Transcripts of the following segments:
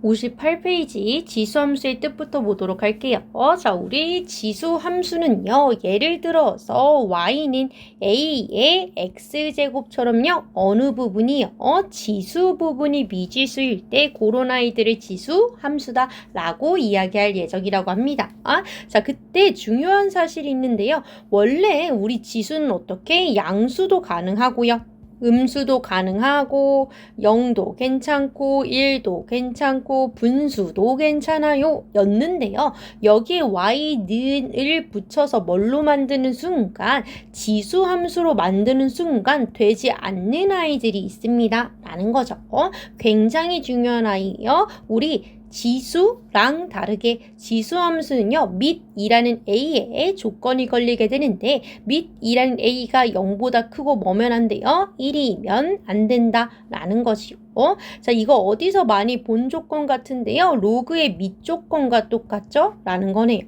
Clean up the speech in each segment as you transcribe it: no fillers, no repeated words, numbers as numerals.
58페이지 지수함수의 뜻부터 보도록 할게요. 자, 우리 지수함수는요, 예를 들어서 y는 a의 x제곱처럼요, 어느 부분이요, 지수 부분이 미지수일 때 그런 아이들을 지수함수다 라고 이야기할 예정이라고 합니다. 자, 그때 중요한 사실이 있는데요. 원래 우리 지수는 어떻게 양수도 가능하고요, 음수도 가능하고 0도 괜찮고 1도 괜찮고 분수도 괜찮아요 였는데요. 여기에 y는을 붙여서 뭘로 만드는 순간, 지수함수로 만드는 순간 되지 않는 아이들이 있습니다 라는 거죠. 굉장히 중요한 아이예요. 우리 지수랑 다르게 지수함수는요, 밑이라는 a에 조건이 걸리게 되는데, 밑이라는 a가 0보다 크고 뭐면 안 돼요? 1이면 안 된다 라는 것이요. 자, 이거 어디서 많이 본 조건 같은데요, 로그의 밑조건과 똑같죠? 라는 거네요.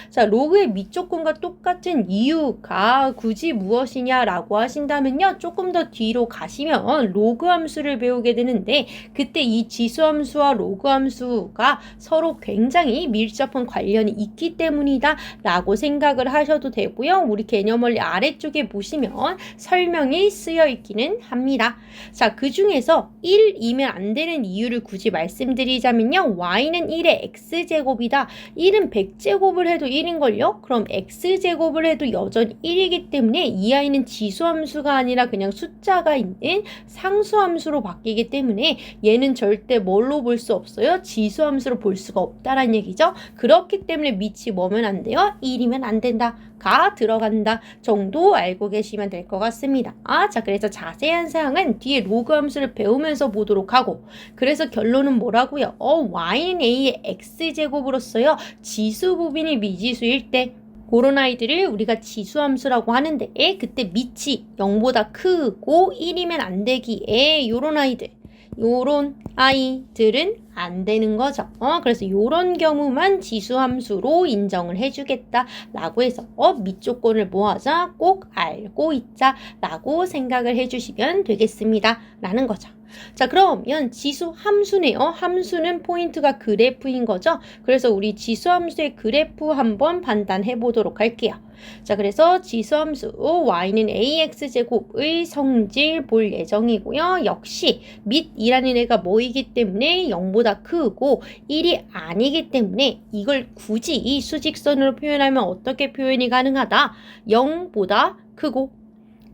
자, 로그의 밑조건과 똑같은 이유가 굳이 무엇이냐라고 하신다면요, 조금 더 뒤로 가시면 로그 함수를 배우게 되는데, 그때 이 지수함수와 로그 함수가 서로 굉장히 밀접한 관련이 있기 때문이다 라고 생각을 하셔도 되고요. 우리 개념원리 아래쪽에 보시면 설명이 쓰여 있기는 합니다. 자, 그 중에서 1이면 안 되는 이유를 굳이 말씀드리자면요, y는 1의 x제곱이다. 1은 100제곱을 해도 1인걸요? 그럼 x제곱을 해도 여전히 1이기 때문에 이 아이는 지수함수가 아니라 그냥 숫자가 있는 상수함수로 바뀌기 때문에 얘는 절대 뭘로 볼 수 없어요? 지수함수로 볼 수가 없다라는 얘기죠. 그렇기 때문에 밑이 뭐면 안 돼요? 1이면 안 된다. 가 들어간다 정도 알고 계시면 될 것 같습니다. 자, 그래서 자세한 사항은 뒤에 로그 함수를 배우면서 보도록 하고, 그래서 결론은 뭐라고요? y는 a의 x제곱으로서요, 지수 부분이 미지수일 때 그런 아이들을 우리가 지수함수라고 하는데, 그때 밑이 0보다 크고 1이면 안 되기에 요런 아이들은 안 되는 거죠. 그래서 요런 경우만 지수함수로 인정을 해주겠다 라고 해서 밑조건을 뭐하자? 꼭 알고 있자 라고 생각을 해주시면 되겠습니다 라는 거죠. 자, 그러면 지수함수네요. 함수는 포인트가 그래프인 거죠. 그래서 우리 지수함수의 그래프 한번 판단해 보도록 할게요. 자, 그래서 지수함수 y는 ax제곱의 성질 볼 예정이고요. 역시 밑이라는 애가 뭐이기 때문에 0보다 크고 1이 아니기 때문에 이걸 굳이 이 수직선으로 표현하면 어떻게 표현이 가능하다? 0보다 크고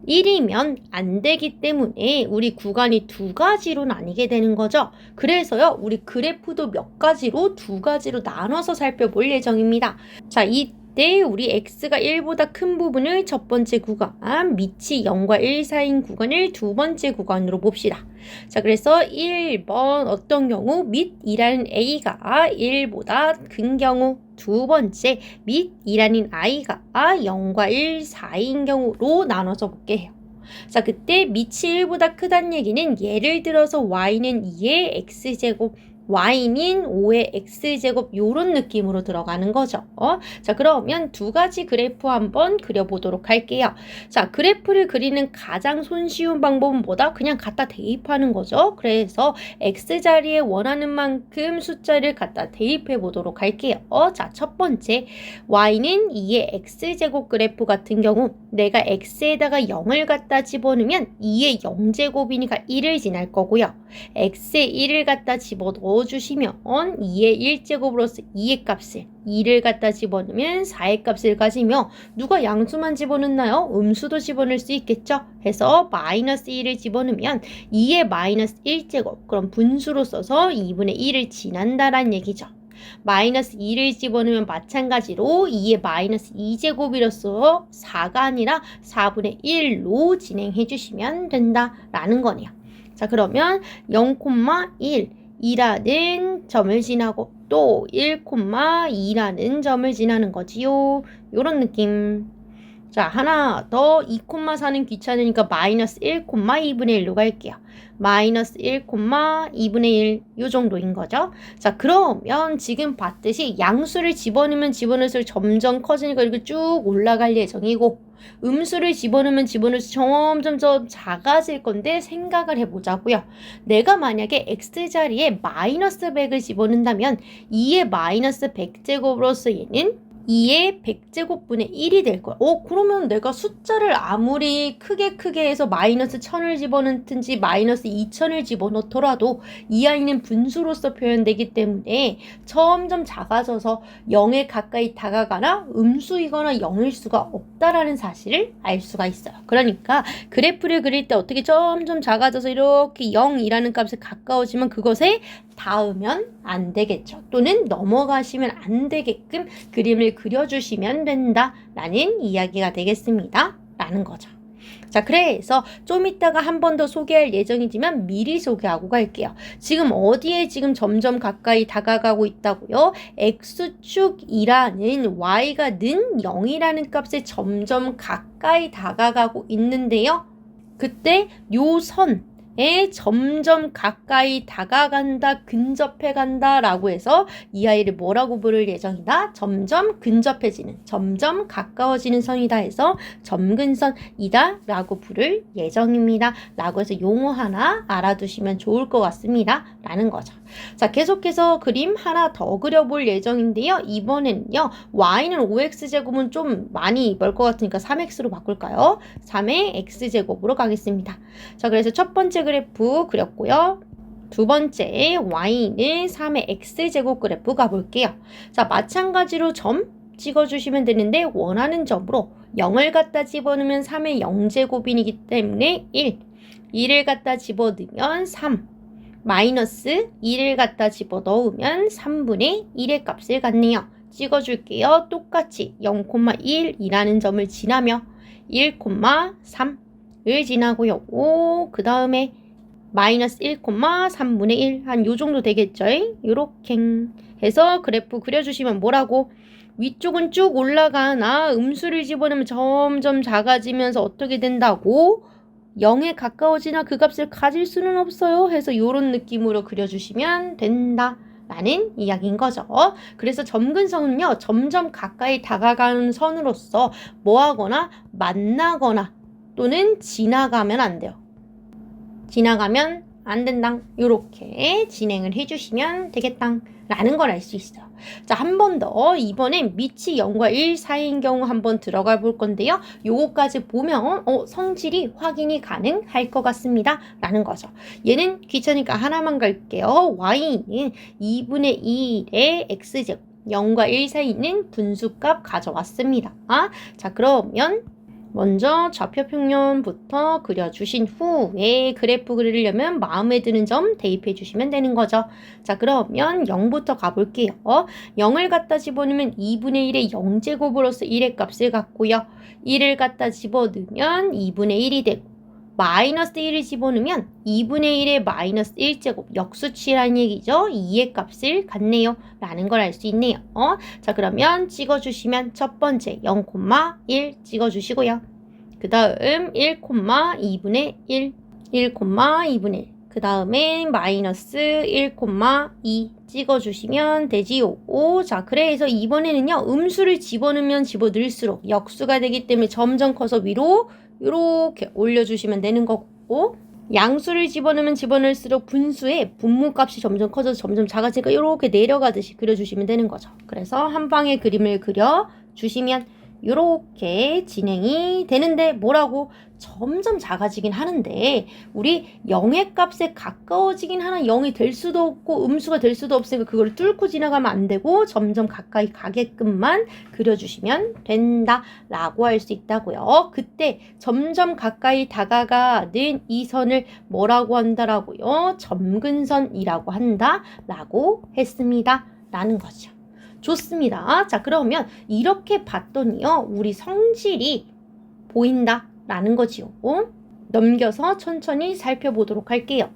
1이면 안 되기 때문에 우리 구간이 두 가지로 나뉘게 되는 거죠. 그래서요, 우리 그래프도 몇 가지로, 두 가지로 나눠서 살펴볼 예정입니다. 자, 이때 우리 x가 1보다 큰 부분을 첫 번째 구간, 밑이 0과 1 사이인 구간을 두 번째 구간으로 봅시다. 자, 그래서 1번 어떤 경우 밑이라는 a가 1보다 큰 경우, 두 번째 밑이라는 i가 0과 1 사이인 경우로 나눠서 볼게요. 자, 그때 밑이 1보다 크다는 얘기는 예를 들어서 y는 2의 x제곱, y는 5의 x제곱 요런 느낌으로 들어가는 거죠. 자, 그러면 두 가지 그래프 한번 그려보도록 할게요. 자, 그래프를 그리는 가장 손쉬운 방법은 뭐다? 그냥 갖다 대입하는 거죠. 그래서 x자리에 원하는 만큼 숫자를 갖다 대입해 보도록 할게요. 자, 첫 번째 y는 2의 x제곱 그래프 같은 경우 내가 x에다가 0을 갖다 집어넣으면 2의 0제곱이니까 1을 지날 거고요. x에 1을 갖다 집어넣어 주시면 2의 1제곱으로서 2의 값을 2를 갖다 집어넣으면 4의 값을 가지며, 누가 양수만 집어넣나요? 음수도 집어넣을 수 있겠죠? 해서 마이너스 1을 집어넣으면 2의 마이너스 1제곱, 그럼 분수로 써서 2분의 1을 지난다란 얘기죠. 마이너스 2를 집어넣으면 마찬가지로 2의 마이너스 2제곱이로서 4가 아니라 4분의 1로 진행해 주시면 된다라는 거네요. 자, 그러면 0,1 2라는 점을 지나고 또 1,2라는 점을 지나는 거지요. 요런 느낌. 자, 하나 더 2,4는 귀찮으니까 마이너스 1,2분의 1로 갈게요. 마이너스 1,2분의 1 요 정도인 거죠. 자, 그러면 지금 봤듯이 양수를 집어넣으면 집어넣을수록 점점 커지니까 이렇게 쭉 올라갈 예정이고, 음수를 집어넣으면 집어넣을수록 점점 작아질 건데 생각을 해보자고요. 내가 만약에 x자리에 마이너스 100을 집어넣는다면 2의 마이너스 100제곱으로서 얘는 2의 100제곱분의 1이 될 거야. 그러면 내가 숫자를 아무리 크게 해서 마이너스 1000을 집어넣든지 마이너스 2000을 집어넣더라도 이 아이는 분수로서 표현되기 때문에 점점 작아져서 0에 가까이 다가가나 음수이거나 0일 수가 없다라는 사실을 알 수가 있어요. 그러니까 그래프를 그릴 때 어떻게 점점 작아져서 이렇게 0이라는 값에 가까워지면 그것에 닿으면 안 되겠죠. 또는 넘어가시면 안 되게끔 그림을 그려주시면 된다라는 이야기가 되겠습니다. 라는 거죠. 자, 그래서 좀 이따가 한 번 더 소개할 예정이지만 미리 소개하고 갈게요. 지금 어디에 지금 점점 가까이 다가가고 있다고요? x축이라는 y가 는 0이라는 값에 점점 가까이 다가가고 있는데요. 그때 요 선에 점점 가까이 다가간다, 근접해간다 라고 해서 이 아이를 뭐라고 부를 예정이다? 점점 근접해지는, 점점 가까워지는 선이다 해서 점근선이다 라고 부를 예정입니다. 라고 해서 용어 하나 알아두시면 좋을 것 같습니다. 라는 거죠. 자, 계속해서 그림 하나 더 그려볼 예정인데요. 이번에는요, y는 5x제곱은 좀 많이 멀 것 같으니까 3x로 바꿀까요? 3의 x제곱으로 가겠습니다. 자, 그래서 첫 번째 그래프 그렸고요. 두 번째 y는 3의 x제곱 그래프 가볼게요. 자, 마찬가지로 점 찍어주시면 되는데 원하는 점으로 0을 갖다 집어넣으면 3의 0제곱이기 때문에 1을 갖다 집어넣으면 3, 마이너스 1을 갖다 집어넣으면 3분의 1의 값을 갖네요. 찍어줄게요. 똑같이 0,1이라는 점을 지나며 1,3을 지나고요. 그 다음에 마이너스 1,3분의 1, 한 요 정도 되겠죠? 요렇게 해서 그래프 그려주시면 뭐라고? 위쪽은 쭉 올라가나 음수를 집어넣으면 점점 작아지면서 어떻게 된다고? 0에 가까워지나 그 값을 가질 수는 없어요. 해서 요런 느낌으로 그려주시면 된다. 라는 이야기인 거죠. 그래서 점근선은요, 점점 가까이 다가가는 선으로서 뭐하거나 만나거나 또는 지나가면 안 돼요. 지나가면 안 된다. 요렇게 진행을 해주시면 되겠다. 라는 걸 알 수 있어요. 자, 한 번 더 이번엔 밑이 0과 1 사이인 경우 한번 들어가 볼 건데요. 요거까지 보면 성질이 확인이 가능할 것 같습니다. 라는 거죠. 얘는 귀찮으니까 하나만 갈게요. y는 2분의 1의 x제곱 0과 1 사이에 있는 분수값 가져왔습니다. 자, 그러면 먼저 좌표평면부터 그려주신 후에 그래프 그리려면 마음에 드는 점 대입해 주시면 되는 거죠. 자, 그러면 0부터 가볼게요. 0을 갖다 집어넣으면 2분의 1의 0제곱으로서 1의 값을 갖고요. 1을 갖다 집어넣으면 2분의 1이 되고 마이너스 1을 집어넣으면 2분의 1의 마이너스 1제곱 역수치라는 얘기죠. 2의 값을 갖네요. 라는 걸 알 수 있네요. 자, 그러면 찍어주시면 첫 번째 0,1 찍어주시고요. 그 다음 1,2분의 1, 1,2분의 1. 그 다음에 마이너스 1,2 찍어주시면 되지요. 자, 그래서 이번에는요, 음수를 집어넣으면 집어넣을수록 역수가 되기 때문에 점점 커서 위로 이렇게 올려주시면 되는 거고, 양수를 집어넣으면 집어넣을수록 분수의 분모값이 점점 커져서 점점 작아지니까 이렇게 내려가듯이 그려주시면 되는 거죠. 그래서 한 방에 그림을 그려주시면 이렇게 진행이 되는데 뭐라고? 점점 작아지긴 하는데 우리 0의 값에 가까워지긴 하나 0이 될 수도 없고 음수가 될 수도 없으니까 그걸 뚫고 지나가면 안 되고 점점 가까이 가게끔만 그려주시면 된다 라고 할 수 있다고요. 그때 점점 가까이 다가가는 이 선을 뭐라고 한다라고요? 점근선이라고 한다 라고 했습니다 라는 거죠. 좋습니다. 자, 그러면 이렇게 봤더니요, 우리 성질이 보인다 라는 거지요. 넘겨서 천천히 살펴보도록 할게요.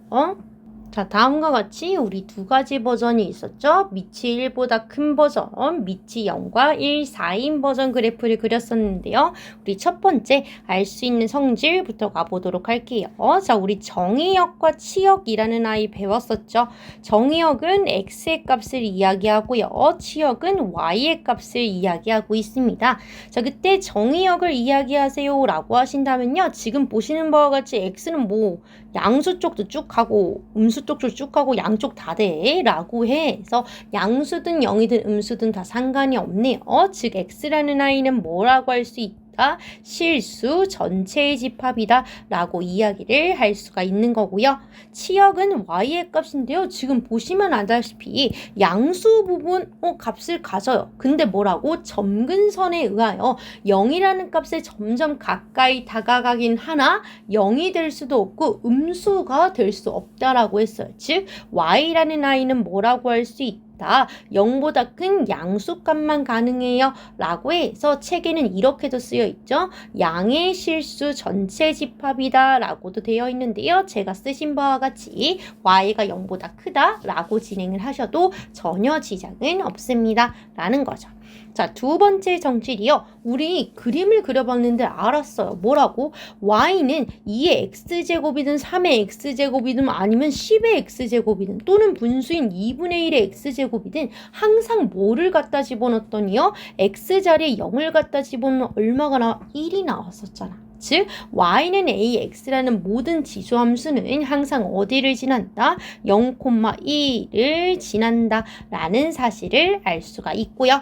자, 다음과 같이 우리 두 가지 버전이 있었죠. 밑이 1보다 큰 버전, 밑이 0과 1 사이인 버전 그래프를 그렸었는데요. 우리 첫 번째 알 수 있는 성질부터 가보도록 할게요. 자, 우리 정의역과 치역이라는 아이 배웠었죠. 정의역은 x의 값을 이야기하고요. 치역은 y의 값을 이야기하고 있습니다. 자, 그때 정의역을 이야기하세요 라고 하신다면요. 지금 보시는 바와 같이 x는 뭐 양수 쪽도 쭉 가고 음수 쪽도 쭉 가고 양쪽 다 돼 라고 해서 양수든 0이든 음수든 다 상관이 없네요. 즉 x라는 아이는 뭐라고 할 수 있다? 실수 전체의 집합이다 라고 이야기를 할 수가 있는 거고요. 치역은 y의 값인데요. 지금 보시면 알다시피 양수 부분 값을 가져요. 근데 뭐라고? 점근선에 의하여 0이라는 값에 점점 가까이 다가가긴 하나 0이 될 수도 없고 음수가 될 수 없다라고 했어요. 즉 y라는 아이는 뭐라고 할 수 있다? 0보다 큰 양수값만 가능해요 라고 해서 책에는 이렇게도 쓰여 있죠. 양의 실수 전체 집합이다 라고도 되어 있는데요. 제가 쓰신 바와 같이 y가 0보다 크다 라고 진행을 하셔도 전혀 지장은 없습니다 라는 거죠. 자, 두 번째 정질이요. 우리 그림을 그려봤는데 알았어요. 뭐라고? y는 2의 x제곱이든 3의 x제곱이든 아니면 10의 x제곱이든 또는 분수인 2분의 1의 x제곱이든 항상 뭐를 갖다 집어넣었더니요. x자리에 0을 갖다 집어넣으면 얼마가 나와? 1이 나왔었잖아. 즉 y는 ax라는 모든 지수함수는 항상 어디를 지난다? 0,1을 지난다 라는 사실을 알 수가 있고요.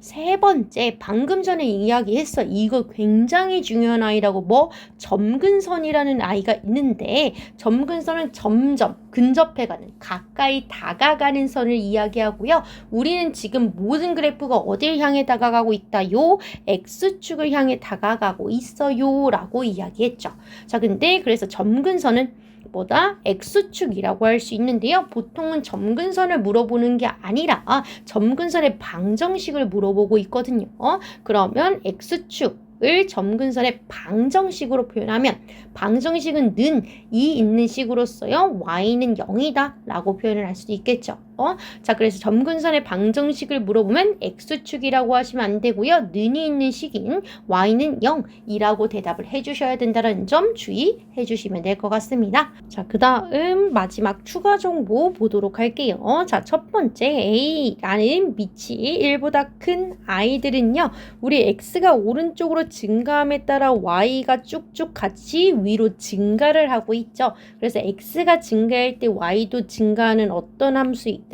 세 번째, 방금 전에 이야기했어. 이거 굉장히 중요한 아이라고. 점근선이라는 아이가 있는데 점근선은 점점 근접해가는 가까이 다가가는 선을 이야기하고요. 우리는 지금 모든 그래프가 어딜 향해 다가가고 있다요? x축을 향해 다가가고 있어요 라고 이야기했죠. 자, 근데 그래서 점근선은 보다 x축이라고 할 수 있는데요. 보통은 점근선을 물어보는 게 아니라 점근선의 방정식을 물어보고 있거든요. 그러면 x축을 점근선의 방정식으로 표현하면 방정식은 는 이 있는 식으로써요. y는 0이다 라고 표현을 할 수도 있겠죠. 자, 그래서 점근선의 방정식을 물어보면 x축이라고 하시면 안 되고요. 는이 있는 식인 y는 0이라고 대답을 해주셔야 된다는 점 주의해 주시면 될 것 같습니다. 자, 그 다음 마지막 추가 정보 보도록 할게요. 자, 첫 번째 A라는 밑이 1보다 큰 아이들은요. 우리 x가 오른쪽으로 증가함에 따라 y가 쭉쭉 같이 위로 증가를 하고 있죠. 그래서 x가 증가할 때 y도 증가하는 어떤 함수이다?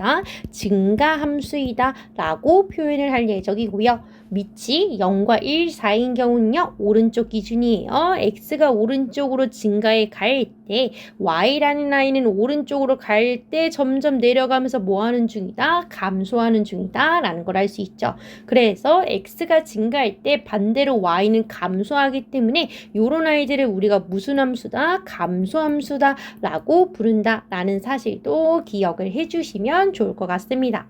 증가함수이다 라고 표현을 할 예정이고요. 밑이 0과 1 사이인 경우는요. 오른쪽 기준이에요. x가 오른쪽으로 증가해 갈 때 y라는 아이는 오른쪽으로 갈 때 점점 내려가면서 뭐하는 중이다? 감소하는 중이다 라는 걸 알 수 있죠. 그래서 x가 증가할 때 반대로 y는 감소하기 때문에 이런 아이들을 우리가 무슨 함수다? 감소함수다 라고 부른다 라는 사실도 기억을 해주시면 좋을 것 같습니다.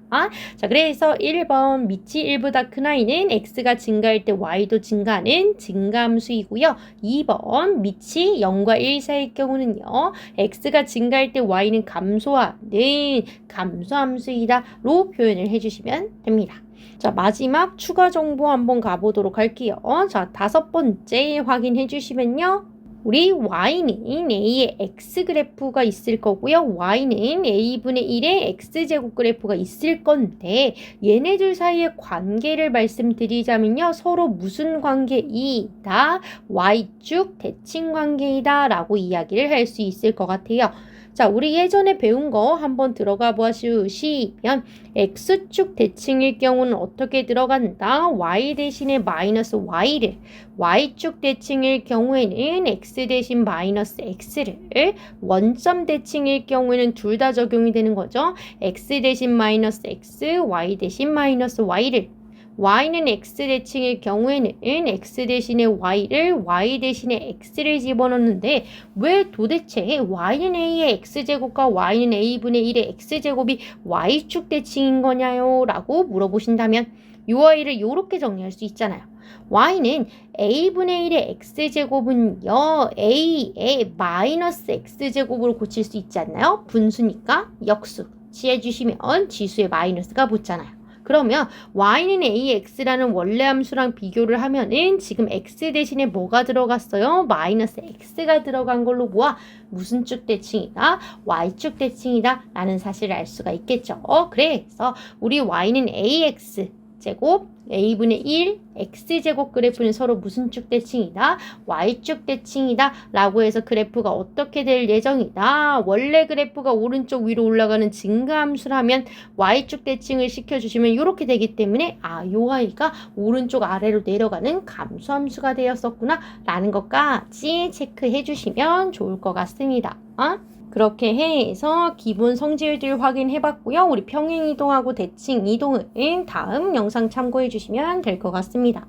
자, 그래서 1번 밑이 1보다 큰 아이는 x가 증가할 때 y도 증가하는 증가함수이고요. 2번 밑이 0과 1 사이일 경우는요. x가 증가할 때 y는 감소하는 감소함수이다로 표현을 해주시면 됩니다. 자, 마지막 추가 정보 한번 가보도록 할게요. 자, 다섯 번째 확인해 주시면요. 우리 y는 a의 x 그래프가 있을 거고요. y는 a분의 1의 x제곱 그래프가 있을 건데 얘네들 사이의 관계를 말씀드리자면요. 서로 무슨 관계이다? y축 대칭 관계이다 라고 이야기를 할 수 있을 것 같아요. 자, 우리 예전에 배운 거 한번 들어가 보시면 x축 대칭일 경우는 어떻게 들어간다? y 대신에 마이너스 y를 y축 대칭일 경우에는 x 대신 마이너스 x를 원점 대칭일 경우에는 둘 다 적용이 되는 거죠. x 대신 마이너스 x, y 대신 마이너스 y를 y는 x 대칭일 경우에는 x 대신에 y를 y 대신에 x를 집어넣는데 왜 도대체 y는 a의 x제곱과 y는 a분의 1의 x제곱이 y축 대칭인 거냐요? 라고 물어보신다면 이 아이를 이렇게 정리할 수 있잖아요. y는 a분의 1의 x제곱은요, a의 마이너스 x제곱으로 고칠 수 있지 않나요? 분수니까 역수 취해주시면 지수에 마이너스가 붙잖아요. 그러면 y는 ax라는 원래 함수랑 비교를 하면은 지금 x 대신에 뭐가 들어갔어요? 마이너스 x가 들어간 걸로 보아 무슨 쭉 대칭이다? y축 대칭이다 라는 사실을 알 수가 있겠죠. 그래서 우리 y는 ax 제곱 a분의 1 x제곱 그래프는 서로 무슨 쭉 대칭이다? y축 대칭이다 라고 해서 그래프가 어떻게 될 예정이다. 원래 그래프가 오른쪽 위로 올라가는 증가함수라면 y축 대칭을 시켜주시면 이렇게 되기 때문에 요 y가 오른쪽 아래로 내려가는 감소함수가 되었었구나 라는 것까지 체크해 주시면 좋을 것 같습니다. 그렇게 해서 기본 성질들 확인해 봤고요. 우리 평행 이동하고 대칭 이동은 다음 영상 참고해 주시면 될 것 같습니다.